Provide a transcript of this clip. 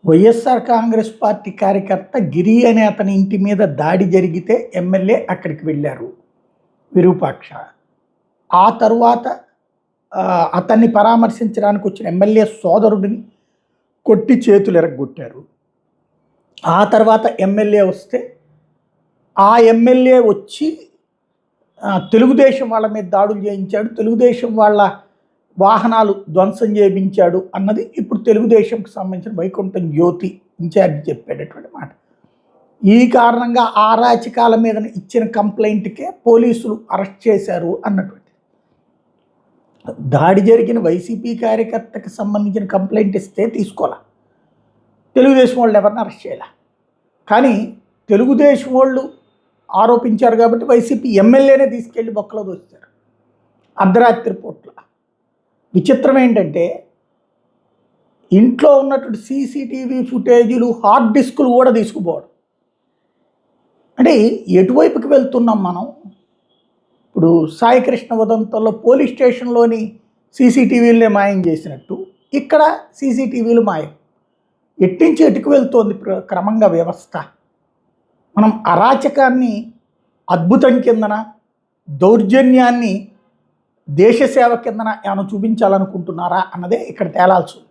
YSR Congress party కార్యకర్త గిరి అనే అతని ఇంటి మీద దాడి జరిగితే ఎమ్మెల్యే అక్కడికి వెళ్ళారు విరూపాక్ష. ఆ తరువాత అతన్ని పరామర్శించడానికి వచ్చిన ఎమ్మెల్యే సోదరుడిని కొట్టి చేతులు ఎరగొట్టారు. ఆ తర్వాత ఎమ్మెల్యే వస్తే ఆ ఎమ్మెల్యే వచ్చి తెలుగుదేశం వాళ్ళ మీద దాడులు చేయించాడు, తెలుగుదేశం వాళ్ళ వాహనాలు ధ్వంసం చేయించాడు అన్నది ఇప్పుడు తెలుగుదేశంకి సంబంధించిన వైకుంఠం జ్యోతి ఇన్ఛార్జి చెప్పేటటువంటి మాట. ఈ కారణంగా ఆ రాజకీయాల మీద ఇచ్చిన కంప్లైంట్కే పోలీసులు అరెస్ట్ చేశారు అన్నటువంటి. దాడి జరిగిన వైసీపీ కార్యకర్తకి సంబంధించిన కంప్లైంట్ ఇస్తే తీసుకోవాలా, తెలుగుదేశం వాళ్ళు ఎవరిని అరెస్ట్ చేయాల. కానీ తెలుగుదేశం వాళ్ళు ఆరోపించారు కాబట్టి వైసీపీ ఎమ్మెల్యేనే తీసుకెళ్ళి బొక్కలో దోస్తారు అర్ధరాత్రి పూట్ల. విచిత్రం ఏంటంటే ఇంట్లో ఉన్నటువంటి సీసీటీవీ ఫుటేజీలు, హార్డ్ డిస్కులు కూడా తీసుకుపోవడం. అంటే ఎటువైపుకి వెళ్తున్నాం మనం? ఇప్పుడు సాయికృష్ణ ఉదంతంలో పోలీస్ స్టేషన్లోని సీసీటీవీలనే మాయం చేసినట్టు ఇక్కడ సీసీటీవీలు మాయం. ఎట్టించి ఎటుకు వెళ్తోంది క్రమంగా వ్యవస్థ? మనం అరాచకాన్ని అద్భుతం కిందన, దౌర్జన్యాన్ని దేశ సేవ కిందన ఏమైనా చూపించాలనుకుంటున్నారా అన్నదే ఇక్కడ తేలాల్సి ఉంది.